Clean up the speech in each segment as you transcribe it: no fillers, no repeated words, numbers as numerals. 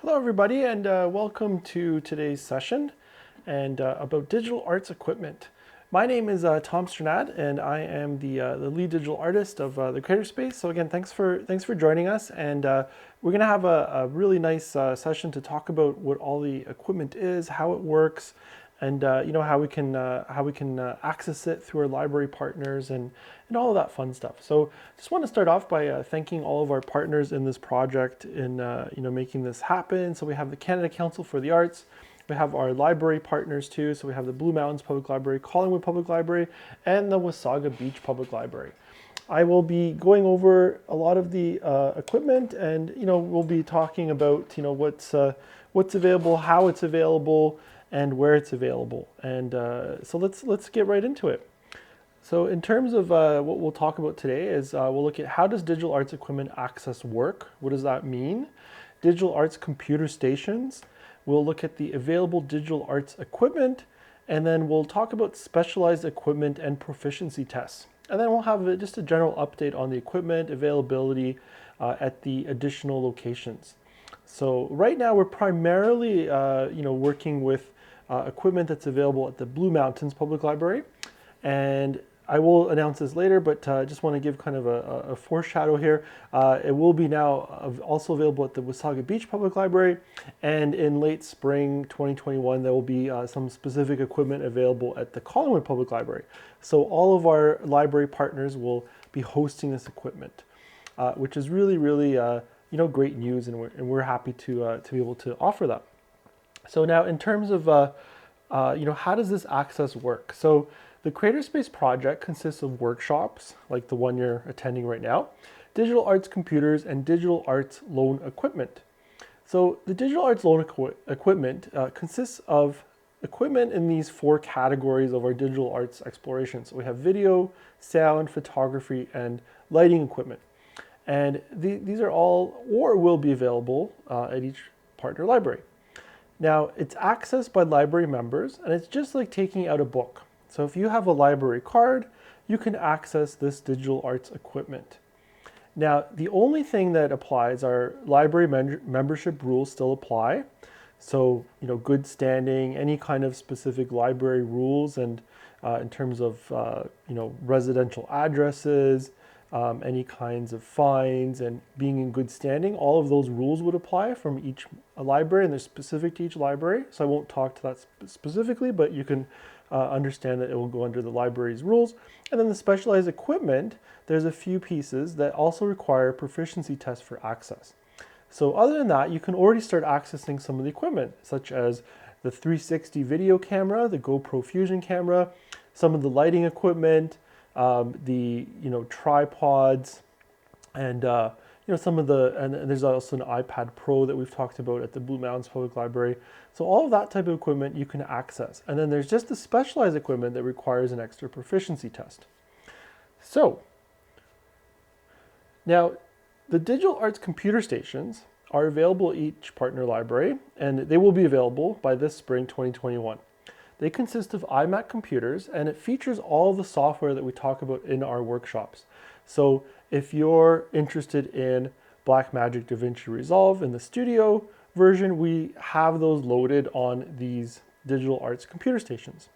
Hello everybody and welcome to today's session and about digital arts equipment. My name is Tom Sternad and I am the lead digital artist of the Creator So again, thanks for joining us, and we're going to have a really nice session to talk about what all the equipment is, how it works, and how we can access it through our library partners and all of that fun stuff. So just want to start off by thanking all of our partners in this project in making this happen. So we have the Canada Council for the Arts. We have our library partners too. So we have the Blue Mountains Public Library, Collingwood Public Library, and the Wasaga Beach Public Library. I will be going over a lot of the equipment, and we'll be talking about what's available, how it's available, and where it's available. And so let's get right into it. So in terms of what we'll talk about today is we'll look at how does digital arts equipment access work? What does that mean? Digital arts computer stations. We'll look at the available digital arts equipment, and then we'll talk about specialized equipment and proficiency tests. And then we'll have just a general update on the equipment availability at the additional locations. So right now we're primarily working with equipment that's available at the Blue Mountains Public Library, and I will announce this later, but just want to give kind of a foreshadow here. It will be now also available at the Wasaga Beach Public Library, and in late spring 2021 there will be some specific equipment available at the Collingwood Public Library. So all of our library partners will be hosting this equipment, which is really great news, and we're happy to be able to offer that. So now in terms of how does this access work? So the Creator project consists of workshops like the one you're attending right now, digital arts computers, and digital arts loan equipment. So the digital arts loan equipment consists of equipment in these four categories of our digital arts exploration. So we have video, sound, photography, and lighting equipment. And these are all or will be available at each partner library. Now, it's accessed by library members, and it's just like taking out a book. So if you have a library card, you can access this digital arts equipment. Now, the only thing that applies are library membership rules still apply. So, good standing, any kind of specific library rules, and in terms of, residential addresses, any kinds of fines, and being in good standing, all of those rules would apply from each library, and they're specific to each library. So I won't talk to that specifically, but you can understand that it will go under the library's rules. And then the specialized equipment, there's a few pieces that also require proficiency tests for access. So other than that, you can already start accessing some of the equipment, such as the 360 video camera, the GoPro Fusion camera, some of the lighting equipment, the tripods, and some of the, and there's also an iPad Pro that we've talked about at the Blue Mountains Public Library. So all of that type of equipment you can access. And then there's just the specialized equipment that requires an extra proficiency test. So now the digital arts computer stations are available at each partner library, and they will be available by this spring 2021. They consist of iMac computers, and it features all the software that we talk about in our workshops. So if you're interested in Blackmagic DaVinci Resolve in the studio version, we have those loaded on these digital arts computer stations.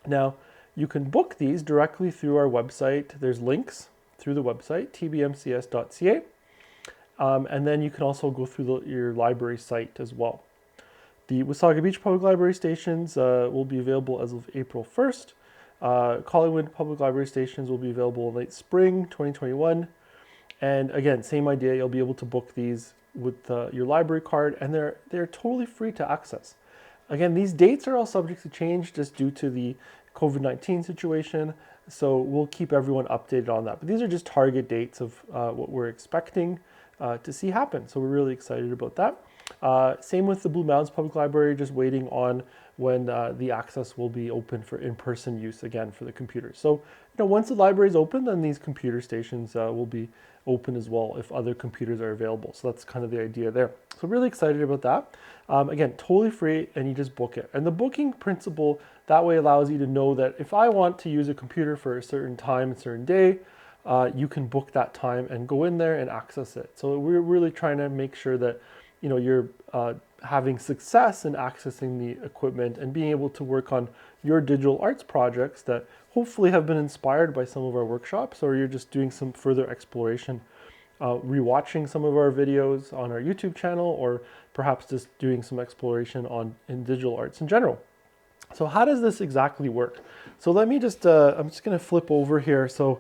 Now, you can book these directly through our website. There's links through the website, tbmcs.ca, and then you can also go through your library site as well. The Wasaga Beach Public Library stations will be available as of April 1st. Collingwood Public Library stations will be available in late spring 2021. And again, same idea, you'll be able to book these with your library card, and they're totally free to access. Again, these dates are all subject to change just due to the COVID-19 situation, so we'll keep everyone updated on that. But these are just target dates of what we're expecting to see happen, so we're really excited about that. Same with the Blue Mountains Public Library, just waiting on when the access will be open for in-person use again for the computers. So, once the library is open, then these computer stations will be open as well if other computers are available. So that's kind of the idea there. So really excited about that. Again, totally free, and you just book it. And the booking principle that way allows you to know that if I want to use a computer for a certain time, a certain day, you can book that time and go in there and access it. So we're really trying to make sure that you're having success in accessing the equipment and being able to work on your digital arts projects that hopefully have been inspired by some of our workshops, or you're just doing some further exploration, rewatching some of our videos on our YouTube channel, or perhaps just doing some exploration in digital arts in general. So how does this exactly work? So let me just, I'm just going to flip over here. So,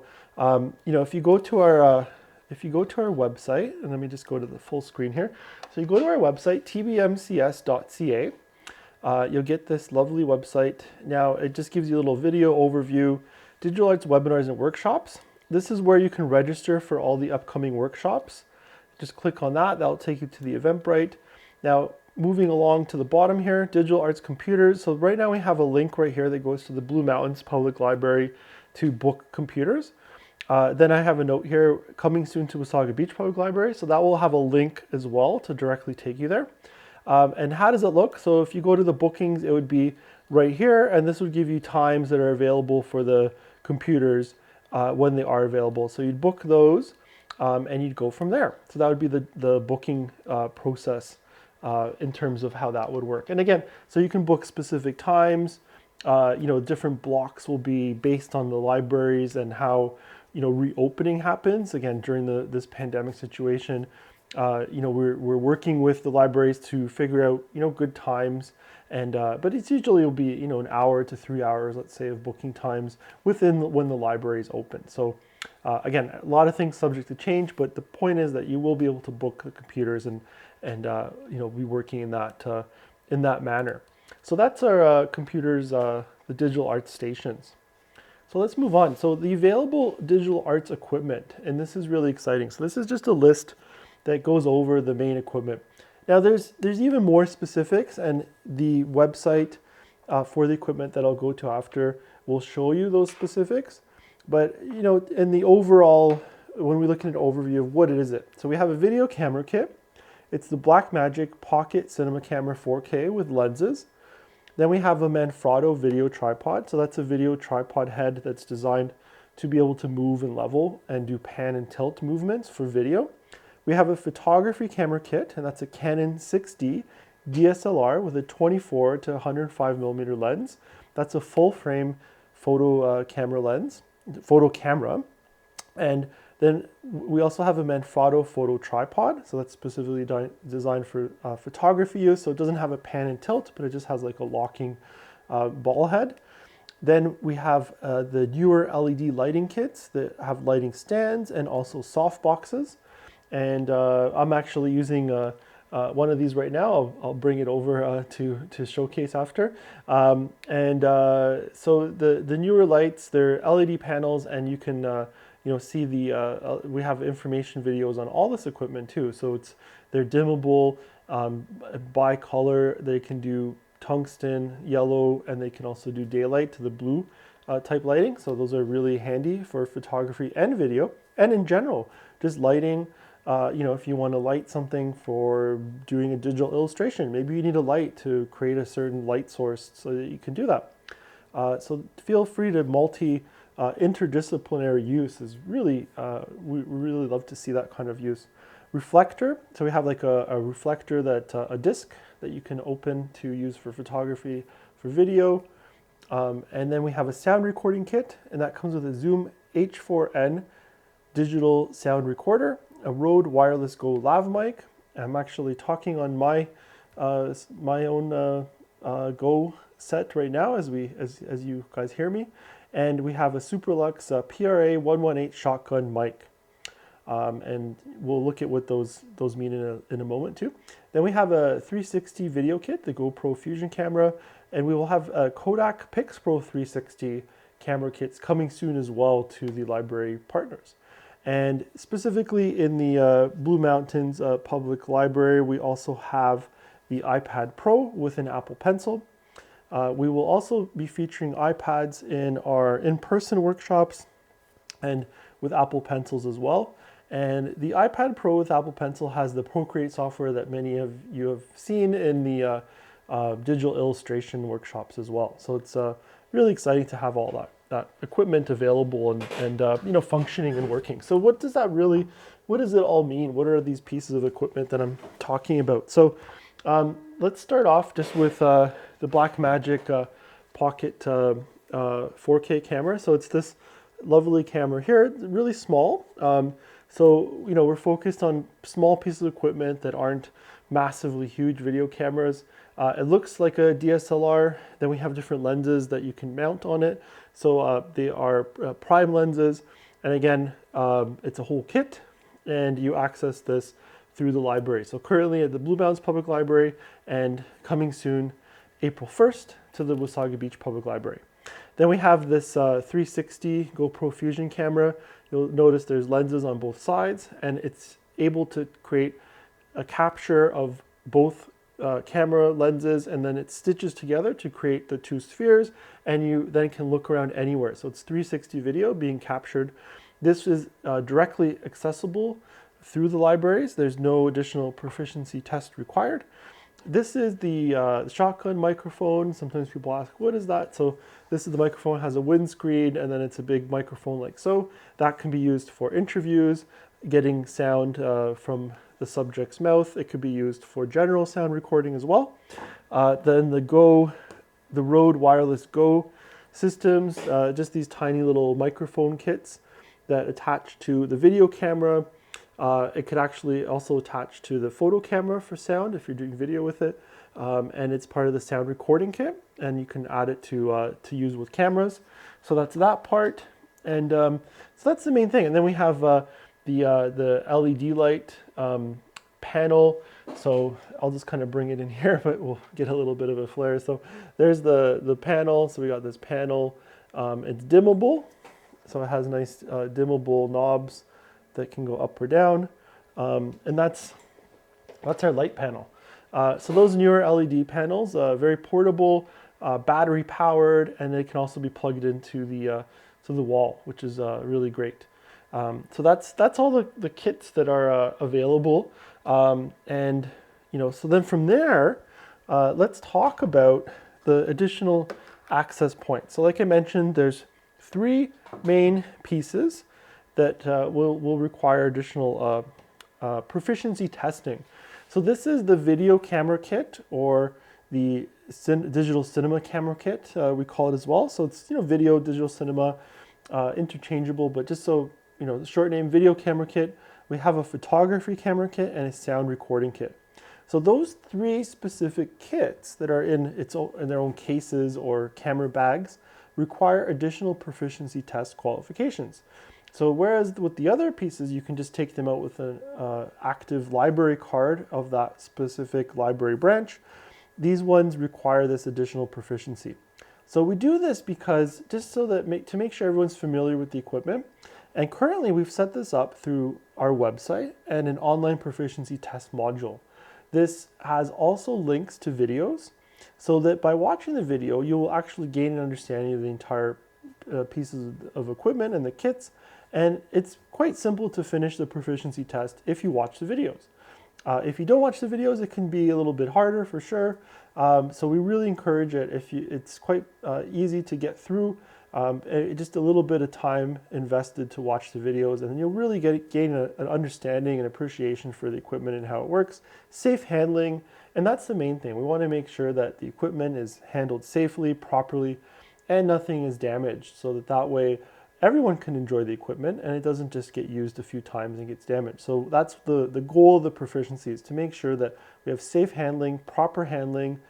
if you go to our website, and let me just go to the full screen here. So you go to our website, tbmcs.ca. You'll get this lovely website. Now it just gives you a little video overview, digital arts webinars and workshops. This is where you can register for all the upcoming workshops. Just click on that, that'll take you to the Eventbrite. Now, moving along to the bottom here, digital arts computers. So right now we have a link right here that goes to the Blue Mountains Public Library to book computers. Then I have a note here, coming soon to Wasaga Beach Public Library. So that will have a link as well to directly take you there. And how does it look? So if you go to the bookings, it would be right here, and this would give you times that are available for the computers when they are available. So you'd book those and you'd go from there. So that would be the booking process in terms of how that would work. And again, so you can book specific times. Different blocks will be based on the libraries and how reopening happens. Again, during this pandemic situation, we're working with the libraries to figure out good times, and but it's usually will be an hour to 3 hours, let's say, of booking times within when the library is open. So again, a lot of things subject to change, but the point is that you will be able to book the computers and be working in that manner. So that's our computers, the digital arts stations. So let's move on. So the available digital arts equipment, and this is really exciting. So this is just a list that goes over the main equipment. Now there's even more specifics, and the website for the equipment that I'll go to after will show you those specifics. But in the overall, when we look at an overview of what it is, so we have a video camera kit. It's the Blackmagic Pocket Cinema Camera 4K with lenses. Then we have a Manfrotto video tripod. So that's a video tripod head that's designed to be able to move and level and do pan and tilt movements for video. We have a photography camera kit, and that's a Canon 6D DSLR with a 24 to 105 millimeter lens. That's a full frame photo camera. And then we also have a Manfrotto photo tripod. So that's specifically designed for photography use. So it doesn't have a pan and tilt, but it just has like a locking ball head. Then we have the newer LED lighting kits that have lighting stands and also soft boxes. And I'm actually using one of these right now. I'll bring it over to showcase after. So the newer lights, they're LED panels, and you can see we have information videos on all this equipment too. So they're dimmable, bicolor. They can do tungsten, yellow, and they can also do daylight to the blue type lighting. So those are really handy for photography and video, and in general, just lighting. If you want to light something for doing a digital illustration, maybe you need a light to create a certain light source so that you can do that. So feel free to interdisciplinary use is really, we really love to see that kind of use. Reflector, so we have like a reflector a disc that you can open to use for photography, for video. And then we have a sound recording kit, and that comes with a Zoom H4n digital sound recorder, a Rode Wireless Go lav mic. I'm actually talking on my own Go set right now as you guys hear me, and we have a Superlux PRA 118 shotgun mic, and we'll look at what those mean in a moment too. Then we have a 360 video kit, the GoPro Fusion camera, and we will have a Kodak PixPro 360 camera kits coming soon as well to the library partners. And specifically in the Blue Mountains Public Library, we also have the iPad Pro with an Apple Pencil. We will also be featuring iPads in our in-person workshops and with Apple Pencils as well. And the iPad Pro with Apple Pencil has the Procreate software that many of you have seen in the digital illustration workshops as well. So it's really exciting to have all that equipment available and functioning and working. So what does that really what does it all mean? What are these pieces of equipment that I'm talking about? So let's start off just with the Blackmagic Pocket 4K camera. So it's this lovely camera here. It's really small. So, we're focused on small pieces of equipment that aren't massively huge video cameras. It looks like a DSLR. Then we have different lenses that you can mount on it. So they are prime lenses. And again, it's a whole kit, and you access this through the library. So currently at the Blue Mountains Public Library, and coming soon, April 1st, to the Wasaga Beach Public Library. Then we have this 360 GoPro Fusion camera. You'll notice there's lenses on both sides, and it's able to create a capture of both camera lenses, and then it stitches together to create the two spheres, and you then can look around anywhere. So it's 360 video being captured. This is directly accessible through the libraries. There's no additional proficiency test required. This is the shotgun microphone. Sometimes people ask, what is that? So this is the microphone, has a windscreen, and then it's a big microphone like so. That can be used for interviews, getting sound from the subject's mouth. It could be used for general sound recording as well. Then the Rode Wireless Go systems, just these tiny little microphone kits that attach to the video camera. It could actually also attach to the photo camera for sound if you're doing video with it. And it's part of the sound recording kit, and you can add it to use with cameras. So that's that part. And so that's the main thing. And then we have the LED light panel. So I'll just kind of bring it in here, but we'll get a little bit of a flare. So there's the panel. So we got this panel. It's dimmable. So it has nice dimmable knobs that can go up or down. And that's our light panel. So those newer LED panels, very portable, battery powered, and they can also be plugged into the wall, which is really great. So that's all the kits that are available. And so then from there, let's talk about the additional access points. So like I mentioned, there's 3 main pieces that will require additional proficiency testing. So this is the video camera kit, or the digital cinema camera kit, we call it as well. So it's video, digital cinema, interchangeable, but just so the short name, video camera kit. We have a photography camera kit and a sound recording kit. So those 3 specific kits that are in their own cases or camera bags require additional proficiency test qualifications. So whereas with the other pieces, you can just take them out with an active library card of that specific library branch, these ones require this additional proficiency. So we do this because just so that to make sure everyone's familiar with the equipment. And currently we've set this up through our website and an online proficiency test module. This has also links to videos, so that by watching the video, you will actually gain an understanding of the entire pieces of equipment and the kits. And it's quite simple to finish the proficiency test if you watch the videos. If you don't watch the videos, it can be a little bit harder for sure. So we really encourage it. It's quite easy to get through. Just a little bit of time invested to watch the videos, and then you'll really gain an understanding and appreciation for the equipment and how it works. Safe handling, and that's the main thing. We want to make sure that the equipment is handled safely, properly, and nothing is damaged, so that way everyone can enjoy the equipment and it doesn't just get used a few times and gets damaged. So that's the goal of the proficiency, is to make sure that we have safe handling, proper handling,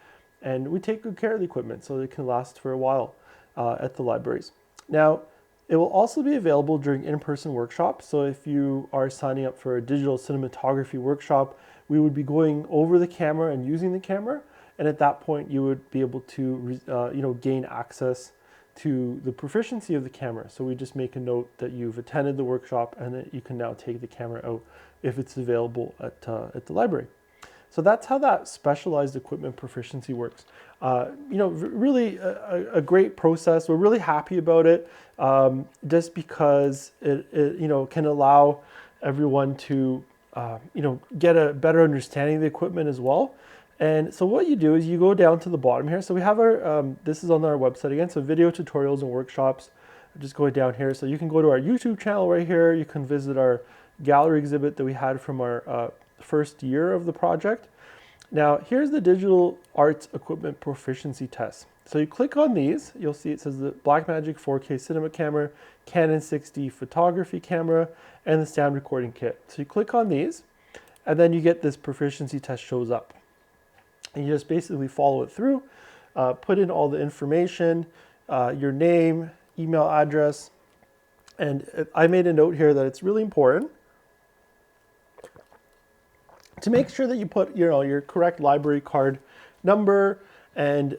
and we take good care of the equipment so it can last for a while at the libraries. Now, it will also be available during in-person workshops. So if you are signing up for a digital cinematography workshop, we would be going over the camera and using the camera. And at that point, you would be able to gain access to the proficiency of the camera. So we just make a note that you've attended the workshop and that you can now take the camera out if it's available at the library. So that's how that specialized equipment proficiency works. Really a great process. We're really happy about it, just because it can allow everyone to get a better understanding of the equipment as well. And so what you do is you go down to the bottom here. So we have our, this is on our website again, so video tutorials and workshops, just going down here. So you can go to our YouTube channel right here. You can visit our gallery exhibit that we had from our first year of the project. Now, here's the digital arts equipment proficiency test. So you click on these, you'll see it says the Blackmagic 4K cinema camera, Canon 6D photography camera, and the sound recording kit. So you click on these, and then you get this proficiency test shows up. And you just basically follow it through, put in all the information, your name, email address, and I made a note here that it's really important to make sure that you put your correct library card number and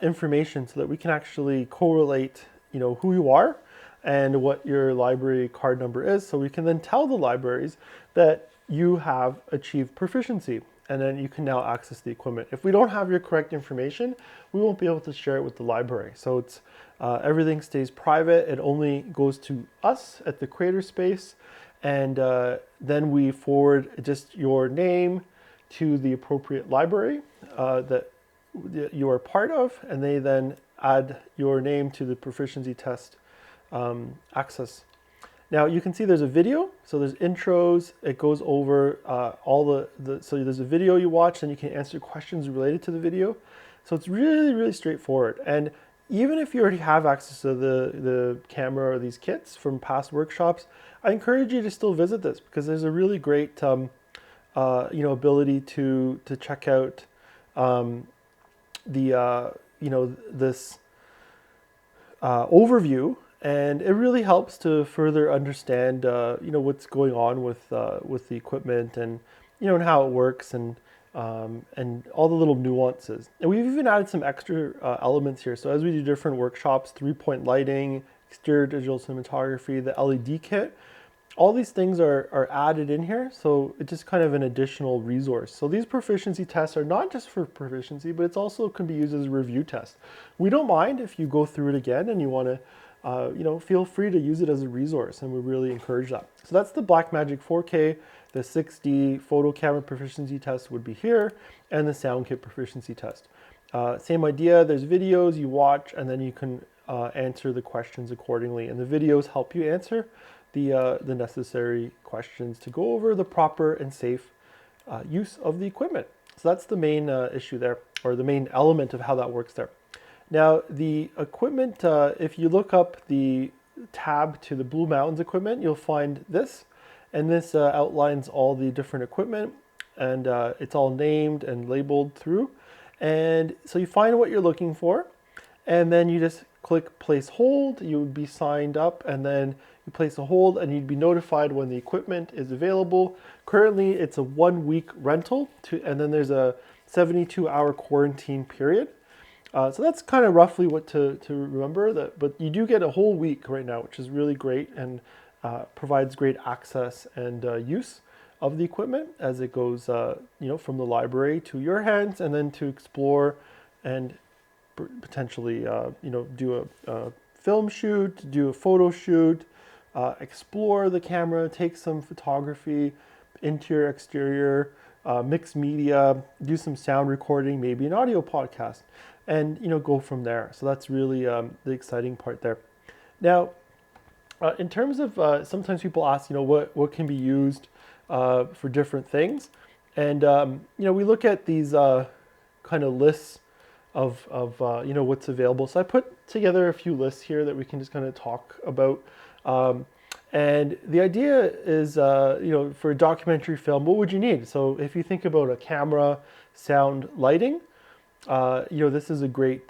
information so that we can actually correlate who you are and what your library card number is, so we can then tell the libraries that you have achieved proficiency, and then you can now access the equipment. If we don't have your correct information, we won't be able to share it with the library. So it's everything stays private. It only goes to us at the Creator Space, and then we forward just your name to the appropriate library that you are part of, and they then add your name to the proficiency test access. Now you can see there's a video, so there's intros, it goes over all so there's a video you watch and you can answer questions related to the video. So it's really, really straightforward. And even if you already have access to the camera or these kits from past workshops, I encourage you to still visit this, because there's a really great ability to check out this overview, and it really helps to further understand what's going on with the equipment, and and how it works, and all the little nuances. And we've even added some extra elements here. So as we do different workshops, 3-point lighting, exterior digital cinematography, the LED kit, all these things are added in here. So it's just kind of an additional resource. So these proficiency tests are not just for proficiency, but it's also can be used as a review test. We don't mind if you go through it again and you want to feel free to use it as a resource, and we really encourage that. So that's the Blackmagic 4K, the 6D photo camera proficiency test would be here, and the sound kit proficiency test. Same idea, there's videos you watch, and then you can answer the questions accordingly, and the videos help you answer the necessary questions to go over the proper and safe use of the equipment. So that's the main issue there, or the main element of how that works there. Now, the equipment, if you look up the tab to the Blue Mountains equipment, you'll find this, and this outlines all the different equipment, and it's all named and labeled through. And so you find what you're looking for, and then you just click place hold. You would be signed up, and then you place a hold, and you'd be notified when the equipment is available. Currently, it's a 1-week rental, and then there's a 72-hour quarantine period. So that's kind of roughly what to remember, but you do get a whole week right now, which is really great, and provides great access and use of the equipment as it goes from the library to your hands, and then to explore and potentially do a film shoot, do a photo shoot, explore the camera, take some photography, interior, exterior, mixed media, do some sound recording, maybe an audio podcast, and go from there. So that's really the exciting part there. Now, in terms of sometimes people ask, what can be used for different things, and we look at these kind of lists of what's available. So I put together a few lists here that we can just kind of talk about. And the idea is, for a documentary film, what would you need? So if you think about a camera, sound, lighting, this is a great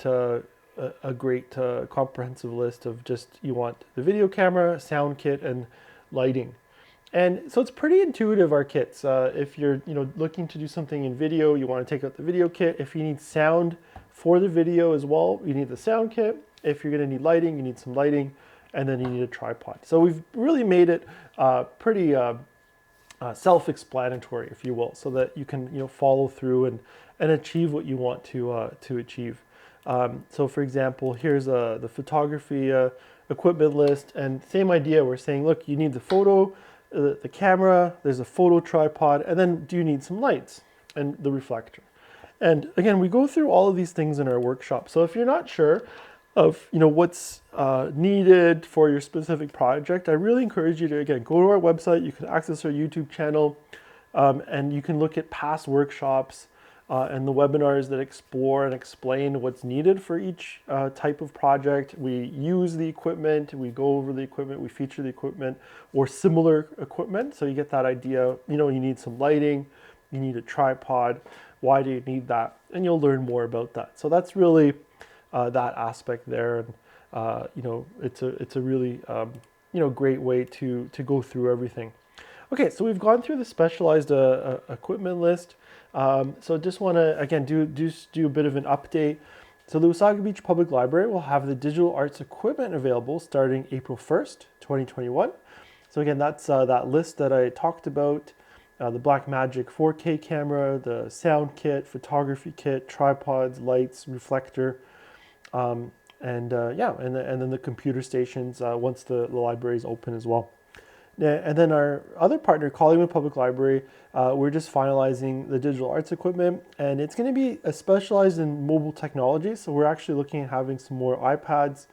comprehensive list of just, you want the video camera, sound kit, and lighting. And so it's pretty intuitive, our kits. If you're looking to do something in video, you want to take out the video kit. If you need sound for the video as well, you need the sound kit. If you're going to need lighting, you need some lighting, and then you need a tripod. So we've really made it pretty self-explanatory, if you will, so that you can follow through and achieve what you want to achieve. So for example, here's the photography equipment list, and same idea. We're saying, look, you need the photo, the camera, there's a photo tripod, and then do you need some lights and the reflector. And again, we go through all of these things in our workshop. So if you're not sure, of what's needed for your specific project, I really encourage you to, again, go to our website. You can access our YouTube channel, and you can look at past workshops and the webinars that explore and explain what's needed for each type of project. We use the equipment, we go over the equipment, we feature the equipment or similar equipment. So you get that idea, you need some lighting, you need a tripod, why do you need that? And you'll learn more about that. So that's really that aspect there. And it's a really great way to go through everything. Okay, so we've gone through the specialized equipment list. So just want to, again, do a bit of an update. So the Wasaga Beach Public Library will have the digital arts equipment available starting April 1st, 2021. So again, that's that list that I talked about, the Blackmagic 4K camera, the sound kit, photography kit, tripods, lights, reflector, and then the computer stations once the library is open as well. And then our other partner, Collingwood Public Library, we're just finalizing the digital arts equipment, and it's going to be specialized in mobile technology. So we're actually looking at having some more iPads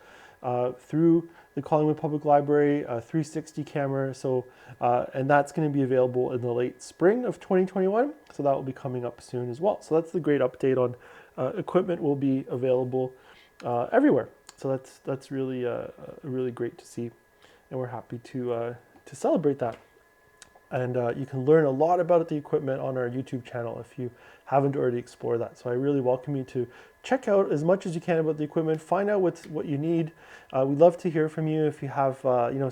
through the Collingwood Public Library, 360 camera. So, and that's going to be available in the late spring of 2021. So that will be coming up soon as well. So that's the great update on equipment will be available everywhere. So that's really great to see, and we're happy to celebrate that. And you can learn a lot about the equipment on our YouTube channel if you haven't already explored that. So I really welcome you to check out as much as you can about the equipment, find out what you need. We'd love to hear from you if you have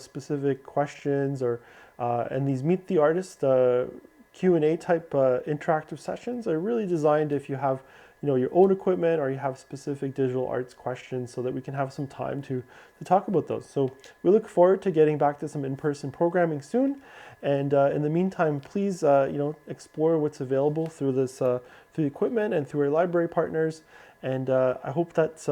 specific questions or and these Meet the Artist Q&A type interactive sessions are really designed if you have your own equipment or you have specific digital arts questions, so that we can have some time to talk about those. So we look forward to getting back to some in-person programming soon. And in the meantime, please explore what's available through this through the equipment and through our library partners. And I hope that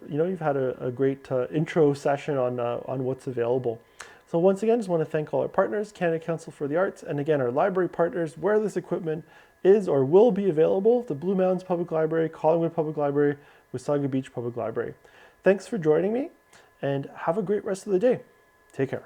you've had a great intro session on what's available. So once again, just want to thank all our partners, Canada Council for the Arts, and again, our library partners, where this equipment is or will be available: the Blue Mountains Public Library, Collingwood Public Library, Wasaga Beach Public Library. Thanks for joining me, and have a great rest of the day. Take care.